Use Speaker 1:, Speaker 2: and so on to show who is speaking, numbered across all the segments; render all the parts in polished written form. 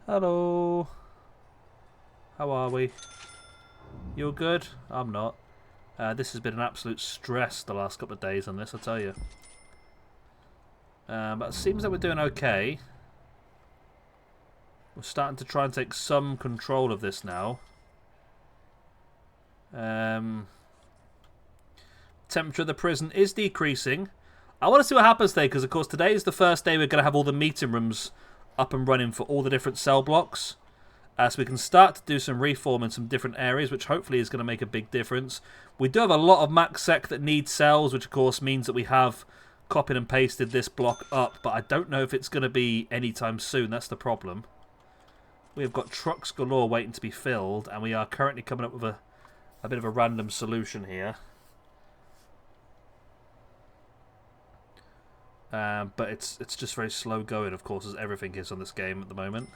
Speaker 1: Hello. How are we? You all good? I'm not. This has been an absolute stress the last couple of days on this, I tell you. But it seems that we're doing okay. We're starting to try and take some control of this now. Temperature of the prison is decreasing. I want to see what happens today, because of course today is the first day we're going to have all the meeting rooms up and running for all the different cell blocks. So we can start to do some reform in some different areas, which hopefully is going to make a big difference. We do have a lot of max sec that need cells, which of course means that we have copied and pasted this block up, but I don't know if it's going to be anytime soon. That's the problem. We have got trucks galore waiting to be filled, and we are currently coming up with a bit of a random solution here. But it's just very slow going, of course, as everything is on this game at the moment.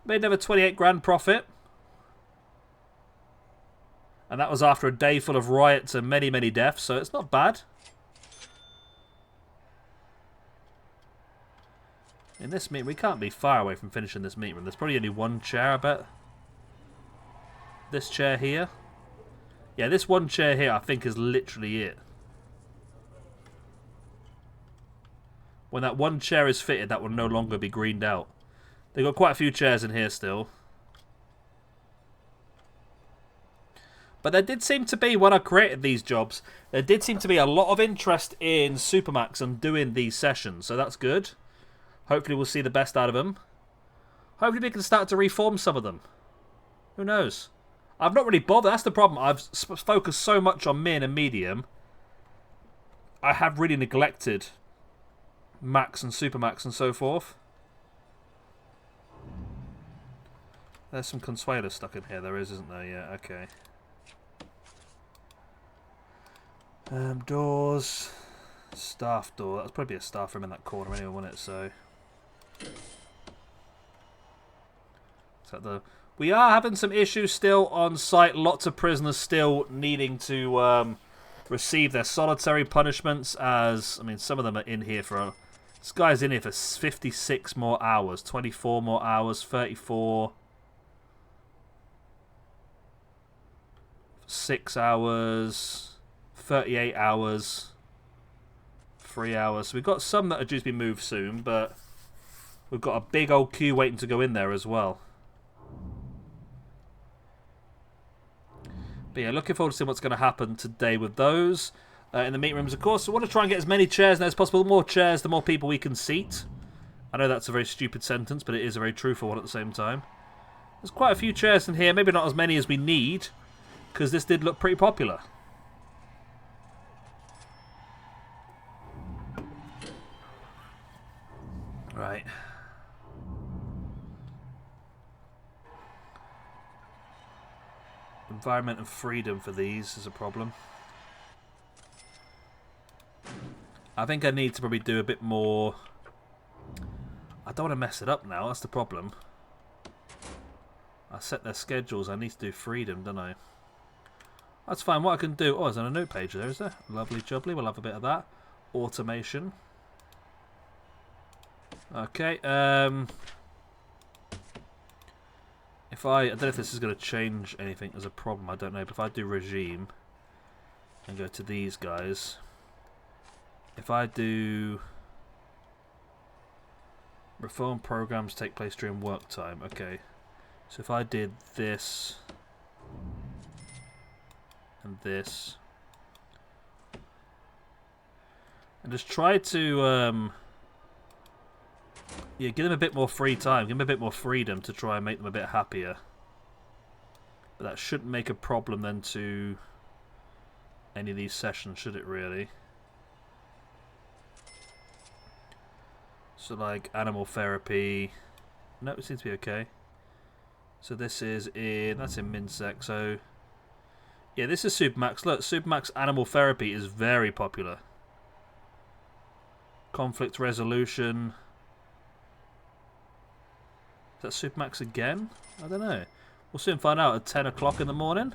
Speaker 1: Made another 28 grand profit. And that was after a day full of riots and many, many deaths, so it's not bad. In this meeting, we can't be far away from finishing this meeting room. There's probably only one chair, I bet. This chair here. Yeah, this one chair here, I think, is literally it. When that one chair is fitted, that will no longer be greened out. They've got quite a few chairs in here still. But there did seem to be, when I created these jobs, there did seem to be a lot of interest in Supermax and doing these sessions. So that's good. Hopefully we'll see the best out of them. Hopefully we can start to reform some of them. Who knows? I've not really bothered. That's the problem. I've focused so much on min and medium. I have really neglected Max and Supermax and so forth. There's some Consuelo stuck in here. There is, isn't there? Yeah, okay. Doors. Staff door. That would probably be a staff room in that corner anyway, wouldn't it? So. We are having some issues still on site. Lots of prisoners still needing to receive their solitary punishments. As I mean, some of them are in here for. This guy's in here for 56 more hours, 24 more hours, 34. 6 hours, 38 hours, 3 hours. So we've got some that are due to be moved soon, but we've got a big old queue waiting to go in there as well. But yeah, looking forward to seeing what's going to happen today with those. In the meeting rooms, of course, we want to try and get as many chairs in there as possible. The more chairs, the more people we can seat. I know that's a very stupid sentence, but it is a very truthful one at the same time. There's quite a few chairs in here, maybe not as many as we need, because this did look pretty popular. Right. Environment and freedom for these is a problem. I think I need to probably do a bit more. I don't want to mess it up now, that's the problem. I set their schedules, I need to do freedom, don't I? That's fine. What I can do... Oh, there's a note page there, is there? Lovely jubbly. We'll have a bit of that. Automation. Okay. If I don't know if this is going to change anything as a problem. I don't know. But if I do regime and go to these guys. If I do... Reform programs take place during work time. Okay. So if I did this... and this, and just try to yeah, give them a bit more free time, give them a bit more freedom to try and make them a bit happier. But that shouldn't make a problem then to any of these sessions, should it really? So like animal therapy, no, it seems to be okay. So this is in, that's in MinSec, so yeah, this is Supermax. Look, Supermax Animal Therapy is very popular. Conflict resolution. Is that Supermax again? I don't know. We'll soon find out at 10 o'clock in the morning.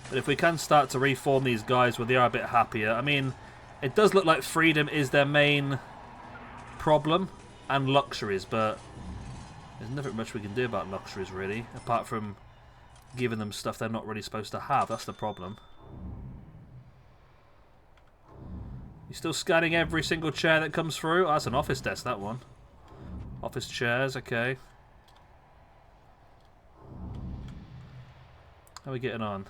Speaker 1: But if we can start to reform these guys where they are a bit happier. I mean, It does look like freedom is their main problem, and luxuries, but there's nothing much we can do about luxuries, really, apart from giving them stuff they're not really supposed to have. That's the problem. You still scanning every single chair that comes through? Oh, that's an office desk, that one. Office chairs, okay. How are we getting on?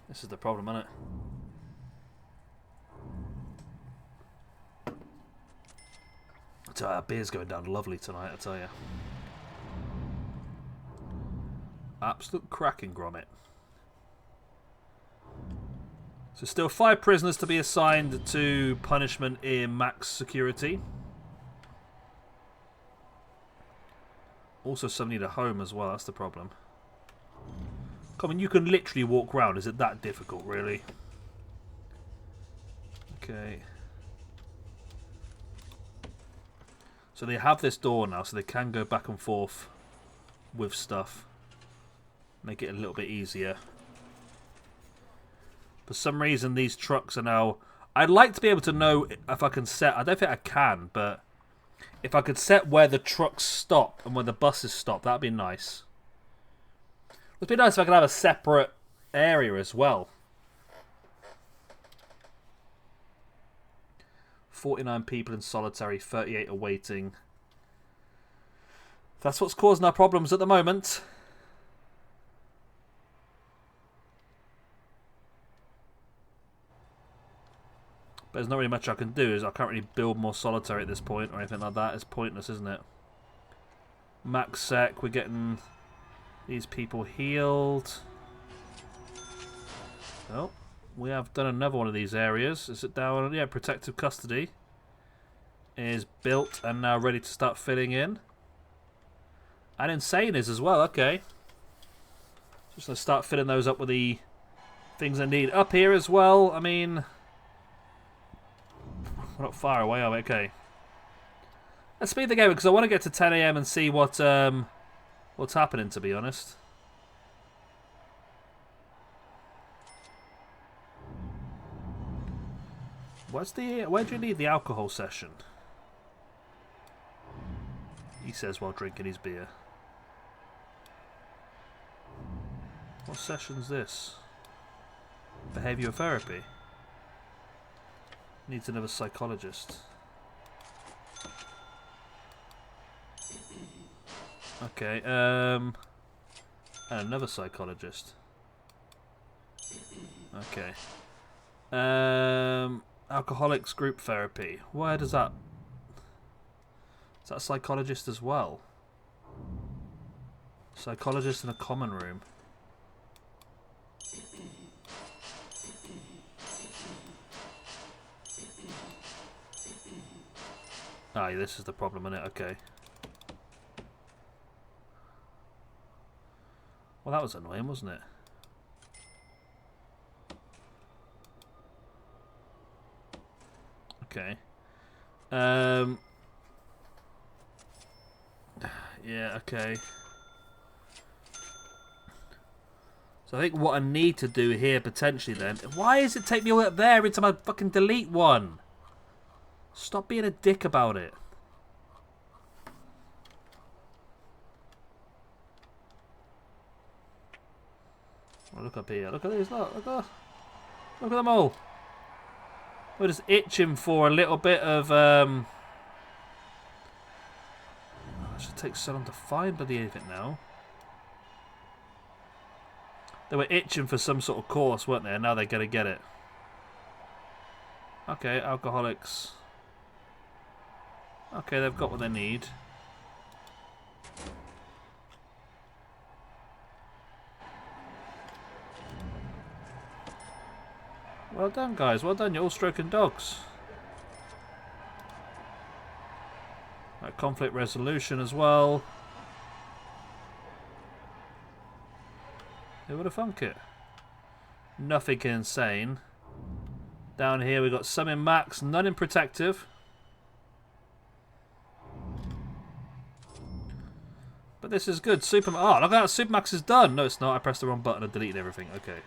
Speaker 1: This is the problem, isn't it? I tell you, our beer's going down lovely tonight, I tell you. Absolute cracking grommet. So still 5 prisoners to be assigned to punishment in max security. Also some need a home as well, that's the problem. Come on, you can literally walk around. Is it that difficult, really? Okay. So they have this door now, so they can go back and forth with stuff. Make it a little bit easier. For some reason, these trucks are now... I'd like to be able to know if I can set... I don't think I can, but... If I could set where the trucks stop and where the buses stop, that'd be nice. It'd be nice if I could have a separate area as well. 49 people in solitary, 38 awaiting. That's what's causing our problems at the moment. But there's not really much I can do. I can't really build more solitary at this point or anything like that. It's pointless, isn't it? Max sec, we're getting these people healed. Oh, we have done another one of these areas. Is it down? Yeah, protective custody is built and now ready to start filling in. And insane is as well, okay. Just going to start filling those up with the things I need. Up here as well, I mean... We're not far away, are we? Okay. Let's speed the game because I want to get to 10 AM and see what's happening, to be honest. Where do you need the alcohol session? He says while drinking his beer. What session's this? Behavioural therapy. Needs another psychologist. Okay, and another psychologist. Okay. Alcoholics group therapy. Where does that... Is that a psychologist as well? Psychologist in a common room. Ah, this is the problem, isn't it? Okay. Well, that was annoying, wasn't it? Okay. Yeah, okay. So I think what I need to do here, potentially then... Why does it take me all up there every time I fucking delete one? Stop being a dick about it. Oh, look up here. Look at these. Look at them all. We're just itching for a little bit of... It should take so long to find bloody anything now. They were itching for some sort of course, weren't they? And now they're going to get it. Okay, alcoholics. Okay, they've got what they need. Well done, guys. Well done. You're all stroking dogs. Right, conflict resolution as well. Who would have thunk it? Nothing insane. Down here we've got some in max, none in protective. But this is good. Oh, look at that. Supermax is done. No, it's not. I pressed the wrong button and deleted everything. Okay.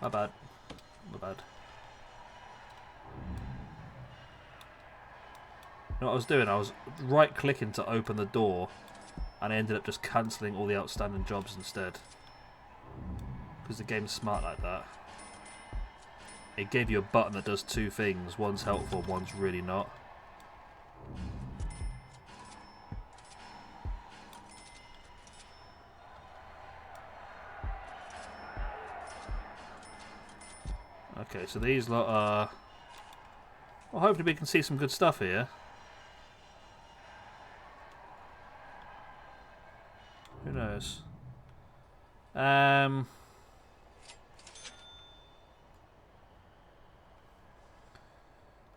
Speaker 1: My bad. My bad. You know what I was doing? I was right-clicking to open the door, and I ended up just cancelling all the outstanding jobs instead. Because the game's smart like that. It gave you a button that does two things. One's helpful, one's really not. Okay, so these lot are... Well, hopefully we can see some good stuff here. Who knows?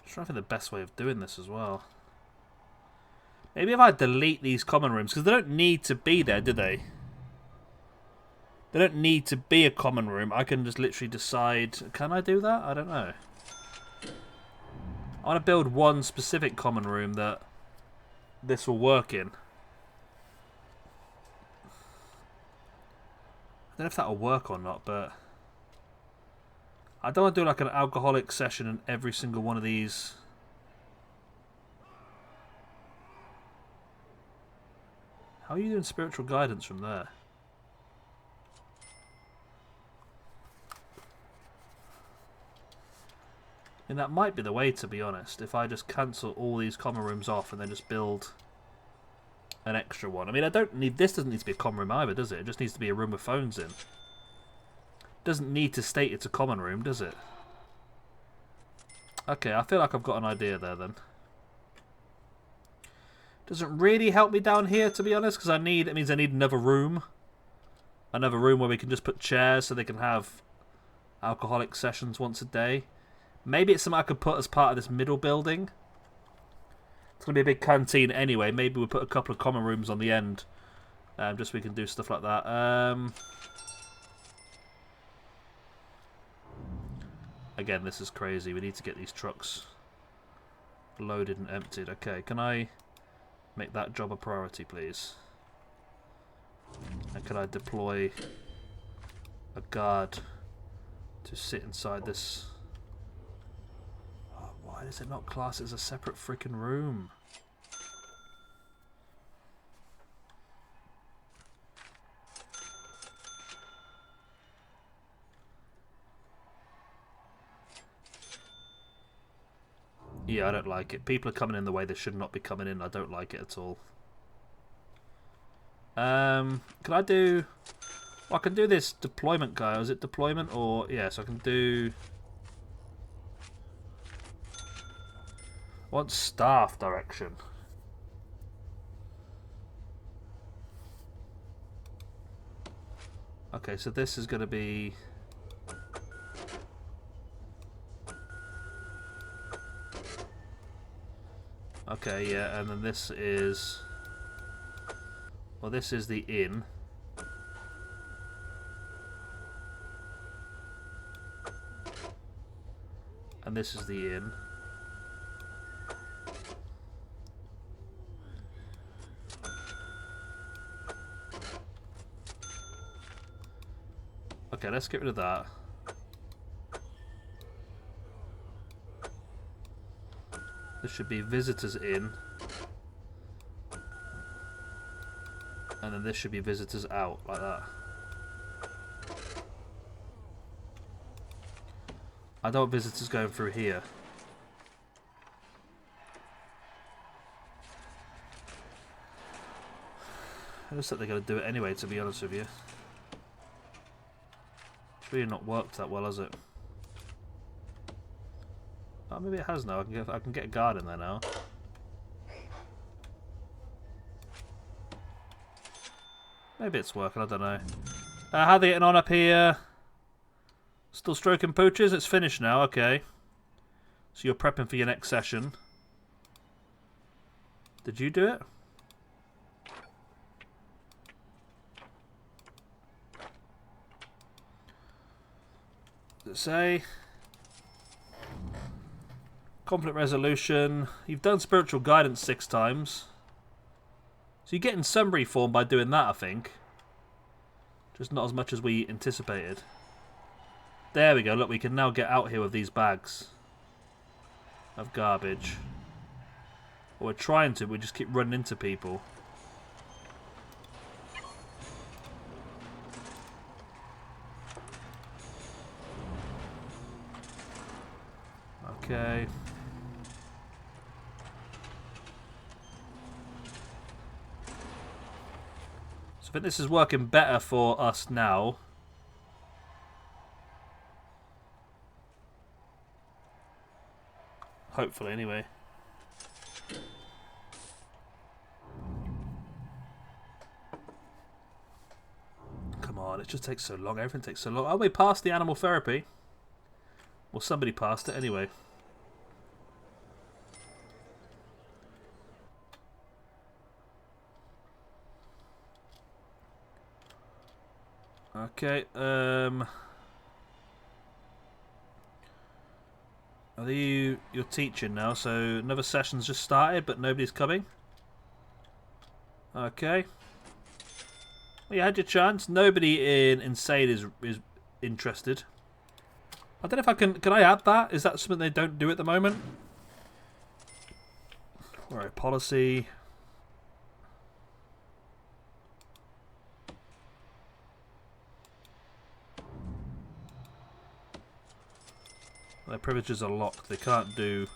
Speaker 1: Just trying to think the best way of doing this as well. Maybe if I delete these common rooms, because they don't need to be there, do they? They don't need to be a common room. I can just literally decide... Can I do that? I don't know. I want to build one specific common room that this will work in. I don't know if that'll work or not, but... I don't want to do like an alcoholic session in every single one of these. How are you doing spiritual guidance from there? I mean, that might be the way, to be honest, if I just cancel all these common rooms off and then just build an extra one. I mean, I don't need... This doesn't need to be a common room either, does it? It just needs to be a room with phones in. Doesn't need to state it's a common room, does it? Okay, I feel like I've got an idea there, then. Doesn't really help me down here, to be honest, because it means I need another room. Another room where we can just put chairs so they can have alcoholic sessions once a day. Maybe it's something I could put as part of this middle building. It's going to be a big canteen anyway. Maybe we'll put a couple of common rooms on the end. Just so we can do stuff like that. Again, this is crazy. We need to get these trucks loaded and emptied. Okay, can I make that job a priority, please? And can I deploy a guard to sit inside this... Why does it not class it as a separate freaking room? Yeah, I don't like it. People are coming in the way they should not be coming in. I don't like it at all. Can I do... Well, I can do this deployment guy. Is it deployment or... Yes, I can do... I want staff direction. Okay, so this is going to be... Okay, yeah, and then this is... Well, this is the inn. And this is the inn. Okay, let's get rid of that. This should be visitors in. And then this should be visitors out, like that. I don't want visitors going through here. It looks like they're going to do it anyway, to be honest with you. It's really not worked that well, has it? Oh, maybe it has now. I can get a guard in there now. Maybe it's working, I don't know. How are they getting on up here? Still stroking pooches? It's finished now, okay. So you're prepping for your next session. Did you do it? Does it say? Conflict resolution. You've done spiritual guidance 6 times. So you're getting some reform by doing that, I think. Just not as much as we anticipated. There we go. Look, we can now get out here with these bags of garbage. Well, we're trying to. We just keep running into people. Okay. So I think this is working better for us now. Hopefully, anyway. Come on, it just takes so long. Everything takes so long. Oh, we passed the animal therapy. Well, somebody passed it anyway. Okay, are you're teaching now, so another session's just started, but nobody's coming. Okay. Well, you had your chance. Nobody in Insane is interested. I don't know if I can I add that? Is that something they don't do at the moment? Alright, policy. Their privileges are locked. They can't do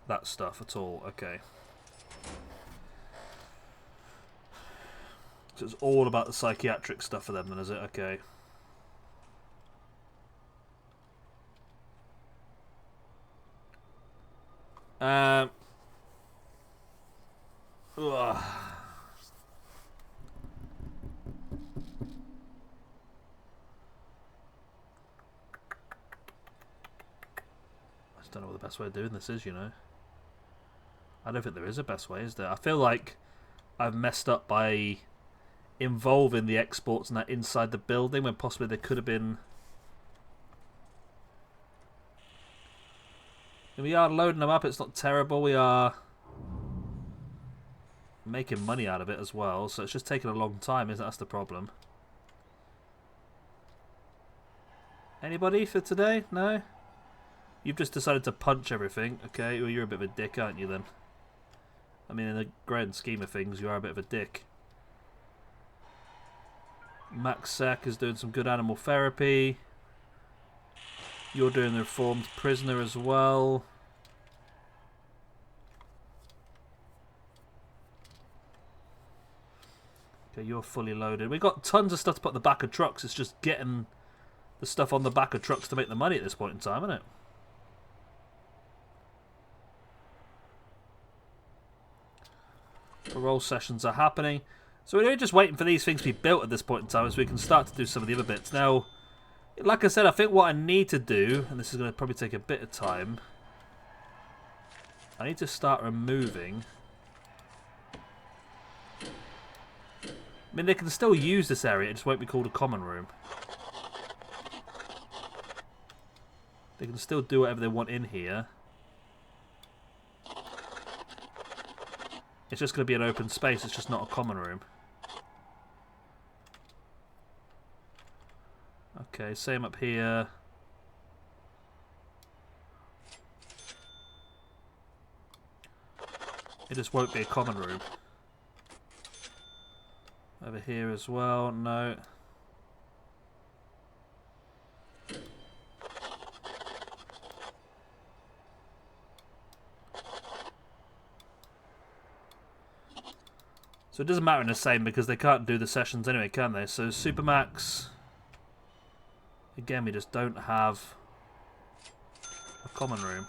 Speaker 1: that stuff at all. Okay. So it's all about the psychiatric stuff for them then, is it? Okay. Ugh. Don't know what the best way of doing this is, you know. I don't think there is a best way, is there? I feel like I've messed up by involving the exports and that inside the building when possibly there could have been. And we are loading them up, it's not terrible. We are making money out of it as well, so it's just taking a long time, isn't that's the problem. Anybody for today? No? You've just decided to punch everything. Okay, well, you're a bit of a dick, aren't you, then? I mean, in the grand scheme of things, you are a bit of a dick. Max Sack is doing some good animal therapy. You're doing the reformed prisoner as well. Okay, you're fully loaded. We've got tons of stuff to put in the back of trucks. It's just getting the stuff on the back of trucks to make the money at this point in time, isn't it? Parole sessions are happening. So we're just waiting for these things to be built at this point in time so we can start to do some of the other bits. Now, like I said, I think what I need to do, and this is going to probably take a bit of time, I need to start removing. I mean, they can still use this area, it just won't be called a common room. They can still do whatever they want in here. It's just going to be an open space, it's just not a common room. Okay, same up here. It just won't be a common room. Over here as well, no. So it doesn't matter in the same because they can't do the sessions anyway, can they? So Supermax, again, we just don't have a common room.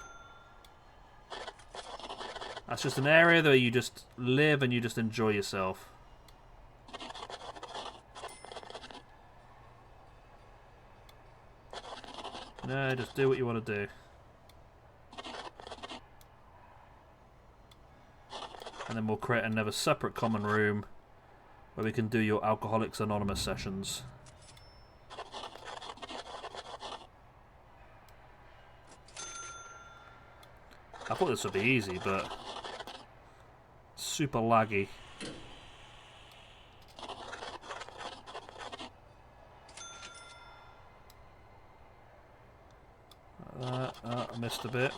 Speaker 1: That's just an area where you just live and you just enjoy yourself. No, just do what you want to do. And then we'll create another separate common room where we can do your Alcoholics Anonymous sessions. I thought this would be easy, but super laggy. I missed a bit.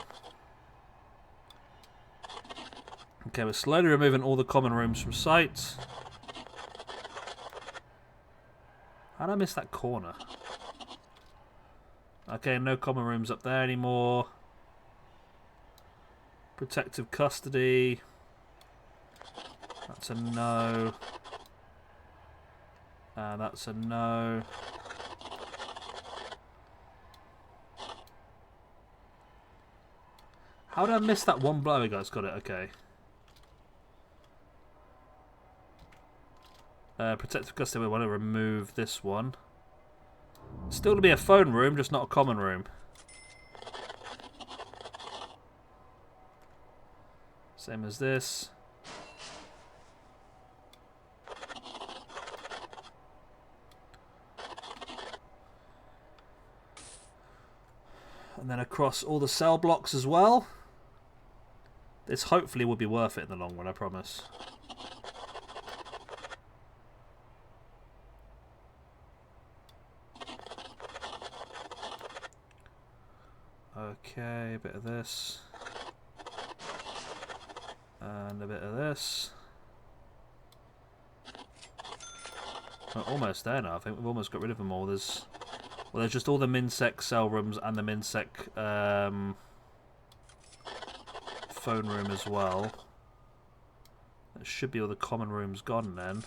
Speaker 1: Okay, we're slowly removing all the common rooms from sight. How did I miss that corner? Okay, no common rooms up there anymore. Protective custody. That's a no. That's a no. How did I miss that one blow? We guys got it, okay. Protective custody, we want to remove this one. Still to be a phone room, just not a common room. Same as this. And then across all the cell blocks as well. This hopefully will be worth it in the long run, I promise. Okay, a bit of this. And a bit of this. We're almost there now, I think. We've almost got rid of them all. There's just all the MinSec cell rooms and the MinSec phone room as well. That should be all the common rooms gone then.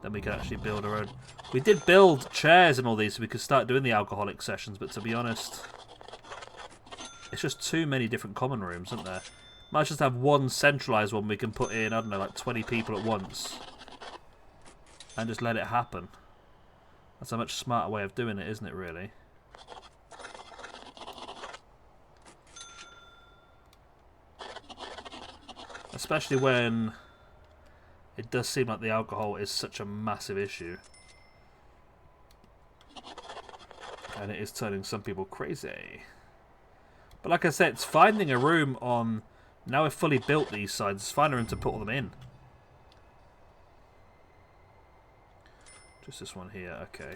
Speaker 1: Then we can actually build our own. We did build chairs and all these so we could start doing the alcoholic sessions, but to be honest, it's just too many different common rooms, isn't there? Might just have one centralised one we can put in, I don't know, like 20 people at once. And just let it happen. That's a much smarter way of doing it, isn't it, really? Especially when it does seem like the alcohol is such a massive issue. And it is turning some people crazy. But like I said, it's finding a room on... Now we've fully built these sides, it's finding a room to put all them in. Just this one here, okay.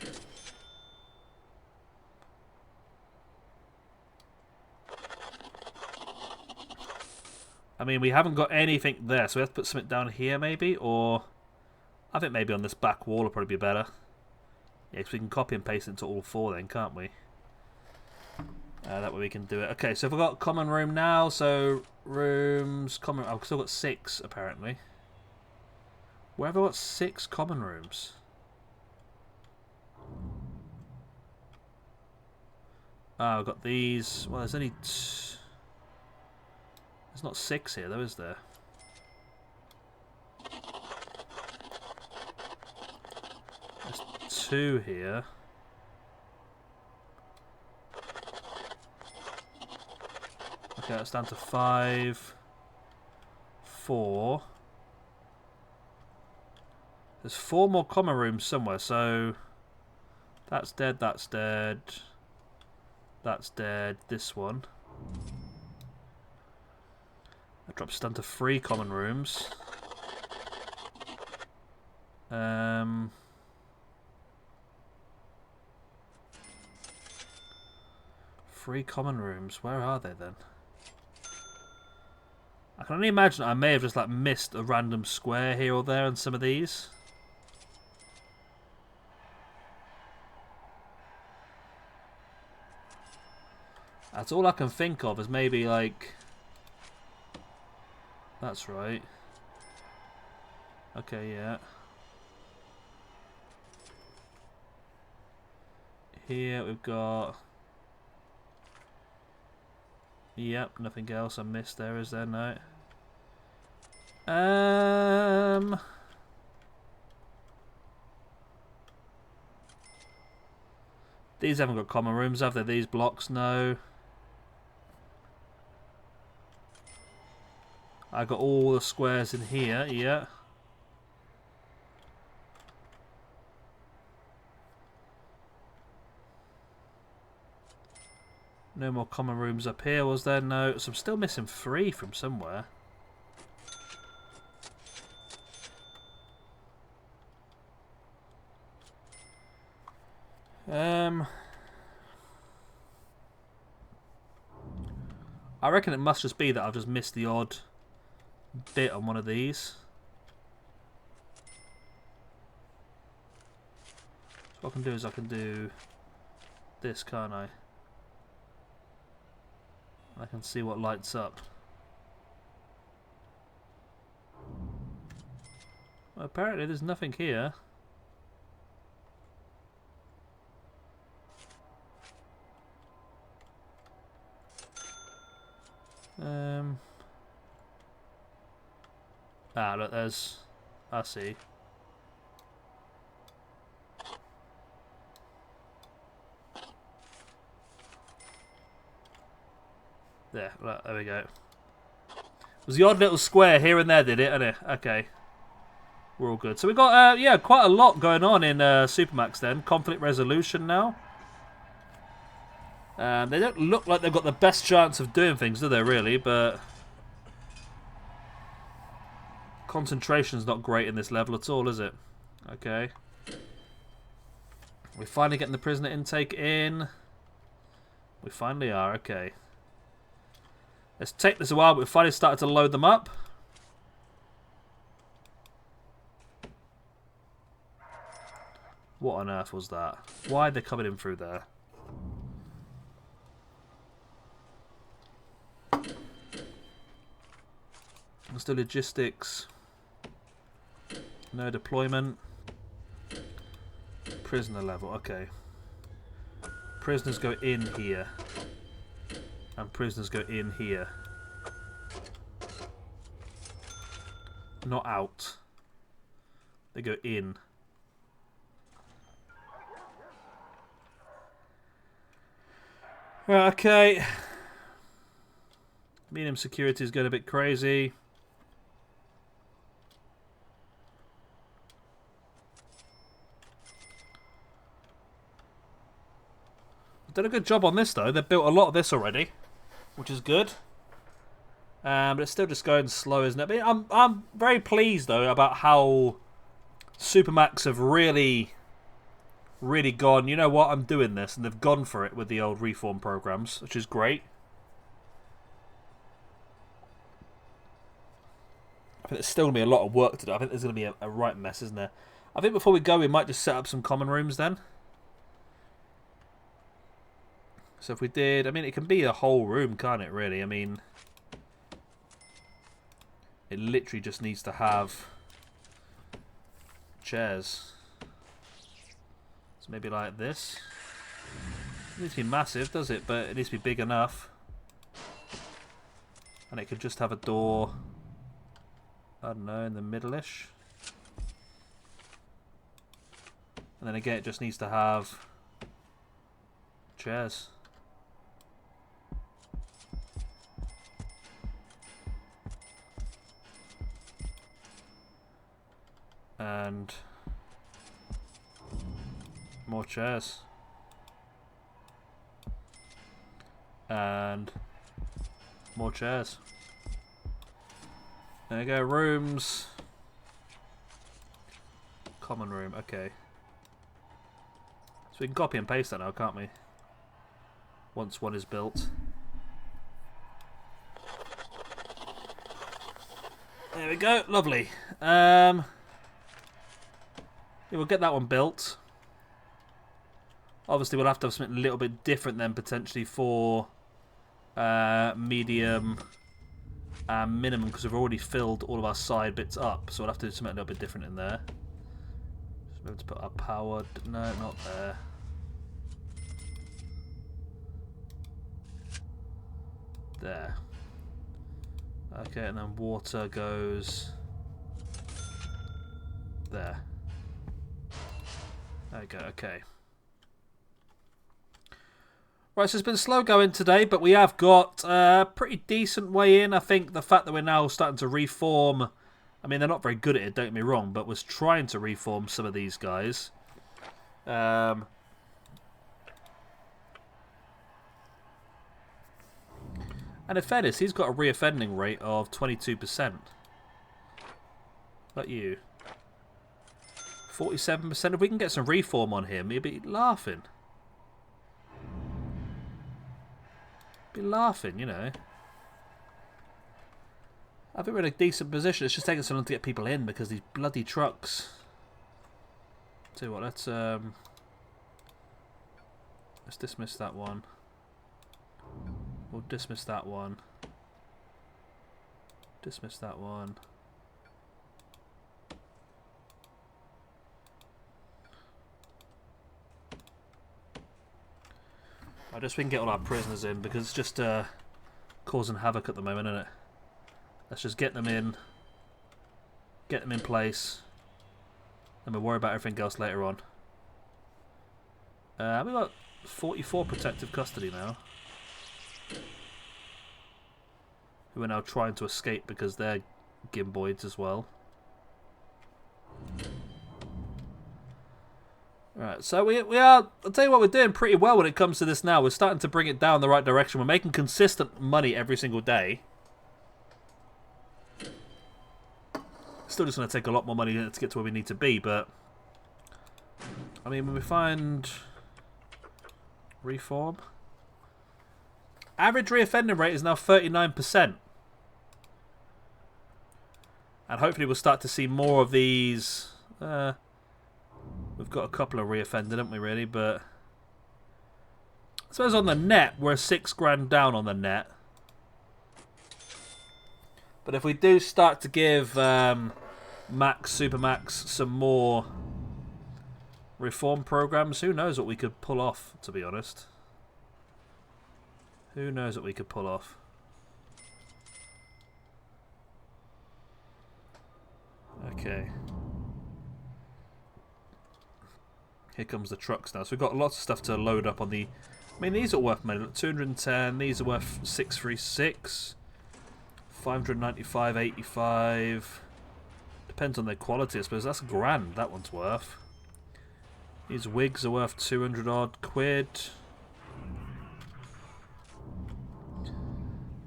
Speaker 1: I mean, we haven't got anything there, so we have to put something down here maybe, or... I think maybe on this back wall will probably be better. Yeah, because we can copy and paste it into all four then, can't we? That way we can do it. Okay, so if we've got common room now, so rooms, common... I've still got 6, apparently. Where have I got 6 common rooms? Oh, I've got these... Well, there's only... There's not 6 here, though, is there? There's 2 here. Okay, that's down to 5. 4. There's 4 more common rooms somewhere, so... That's dead, that's dead. That's dead. This one. That drops down to 3 common rooms. 3 common rooms. Where are they then? I can only imagine I may have just like missed a random square here or there on some of these. That's all I can think of is maybe like... That's right. Okay, yeah. Here we've got... Yep, nothing else I missed there, is there? No. These haven't got common rooms, have they? These blocks, no. I got all the squares in here, yeah. No more common rooms up here, was there? No. So I'm still missing 3 from somewhere. I reckon it must just be that I've just missed the odd bit on one of these. So what I can do is I can do this, can't I? I can see what lights up. Well, apparently there's nothing here. Ah, look, there's... I see. There, look, there we go. It was the odd little square here and there, did it? Okay. We're all good. So we've got, yeah, quite a lot going on in Supermax then. Conflict resolution now. They don't look like they've got the best chance of doing things, do they, really? But concentration's not great in this level at all, is it? Okay. We're finally getting the prisoner intake in. We finally are, okay. Let's take this a while, but we finally started to load them up. What on earth was that? Why are they coming in through there? Let's do logistics. No deployment. Prisoner level, okay. Prisoners go in here. And prisoners go in here. Not out. They go in. Right, okay. Medium security is going a bit crazy. Done a good job on this though. They've built a lot of this already, which is good. But it's still just going slow, isn't it? But I'm very pleased though about how Supermax have really gone, you know what, I'm doing this, and they've gone for it with the old reform programs, which is great. I think there's still going to be a lot of work to do. I think there's going to be a right mess, isn't there? I think before we go, we might just set up some common rooms then. So if we did, I mean, it can be a whole room, can't it, really? I mean, it literally just needs to have chairs. So maybe like this. It needs to be massive, does it? But it needs to be big enough. And it could just have a door, I don't know, in the middle-ish. And then again, it just needs to have chairs. And more chairs. And more chairs. There you go, rooms. Common room, okay. So we can copy and paste that now, can't we? Once one is built. There we go, lovely. Yeah, we'll get that one built. Obviously, we'll have to have something a little bit different then, potentially, for medium and minimum, because we've already filled all of our side bits up. So we'll have to do something a little bit different in there. Just maybe to put our power... No, not there. There. Okay, and then water goes... there. There we go, okay. Right, so it's been slow going today, but we have got a pretty decent way in. I think the fact that we're now starting to reform... I mean, they're not very good at it, don't get me wrong, but was trying to reform some of these guys. And in fairness, he's got a reoffending rate of 22%. Like you. 47%. If we can get some reform on him, he'll be laughing. Be laughing, you know. I think we're in a decent position. It's just taking so long to get people in because these bloody trucks. Tell you what, let's dismiss that one. We'll dismiss that one. Dismiss that one. I just we can get all our prisoners in because it's just causing havoc at the moment, isn't it? Let's just get them in place, and we'll worry about everything else later on. We've got 44 protective custody now, who are now trying to escape because they're gimboids as well. Right, so we are, I'll tell you what, we're doing pretty well when it comes to this now. We're starting to bring it down the right direction. We're making consistent money every single day. Still just going to take a lot more money to get to where we need to be, but I mean, when we find reform, average reoffending rate is now 39%. And hopefully we'll start to see more of these. We've got a couple of reoffended, haven't we, really? But I suppose on the net, we're $6,000 down on the net. But if we do start to give Supermax some more reform programs, who knows what we could pull off, to be honest. Who knows what we could pull off. Okay. Here comes the trucks now. So we've got lots of stuff to load up on the... I mean, these are worth money. 210. These are worth 636. 595.85. Depends on their quality, I suppose. That's $1,000, that one's worth. These wigs are worth 200 odd quid.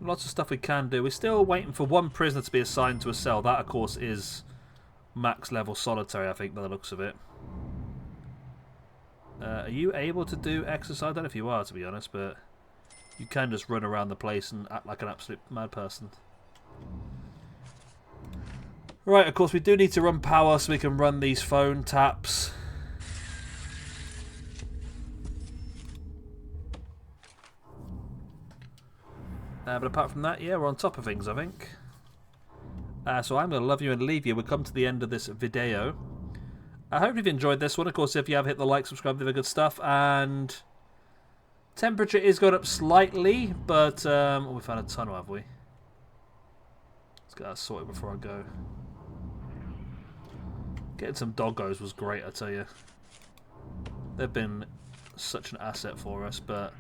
Speaker 1: Lots of stuff we can do. We're still waiting for one prisoner to be assigned to a cell. That, of course, is max level solitary, I think, by the looks of it. Are you able to do exercise? I don't know if you are, to be honest, but you can just run around the place and act like an absolute mad person. Right, of course, we do need to run power so we can run these phone taps. But apart from that, yeah, we're on top of things, I think. So I'm going to love you and leave you. We've come to the end of this video. I hope you've enjoyed this one. Of course, if you have, hit the like, subscribe, do the good stuff. And temperature is going up slightly, but oh, we found a tunnel, have we? Let's get that sorted before I go. Getting some doggos was great, I tell you. They've been such an asset for us, but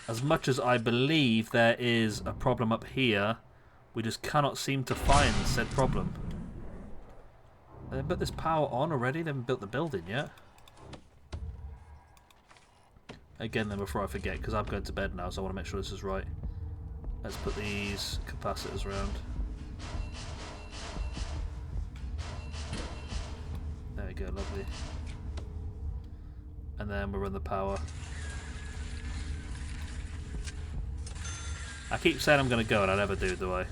Speaker 1: as much as I believe there is a problem up here, we just cannot seem to find said problem. They put this power on already? They haven't built the building yet. Again then, before I forget, because I'm going to bed now, so I want to make sure this is right. Let's put these capacitors around. There we go, lovely. And then we'll run the power. I keep saying I'm going to go and I never do I?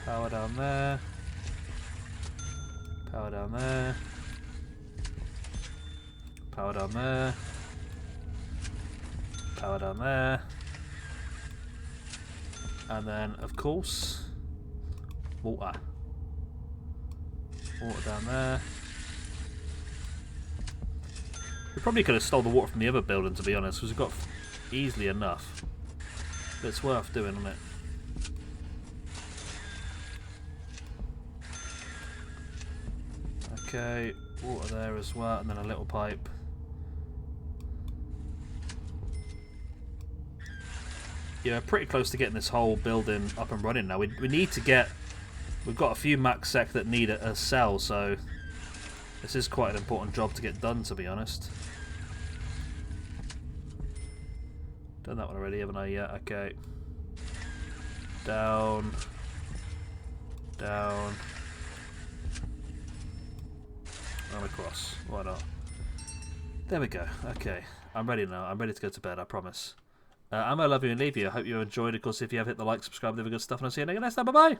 Speaker 1: Power down there. Power down there. Power down there. Power down there. And then, of course, water. Water down there. We probably could have stole the water from the other building, to be honest, because we've got easily enough. But it's worth doing, isn't it? Okay, water there as well, and then a little pipe. Yeah, pretty close to getting this whole building up and running now. We need to get... We've got a few max sec that need a cell, so this is quite an important job to get done, to be honest. Done that one already, haven't I? Yeah, okay. Down. Down. And across. Why not? There we go. Okay. I'm ready now. I'm ready to go to bed, I promise. I'm going to love you and leave you. I hope you enjoyed. Of course, if you have, hit the like, subscribe, the good stuff, and I'll see you next time. Bye-bye.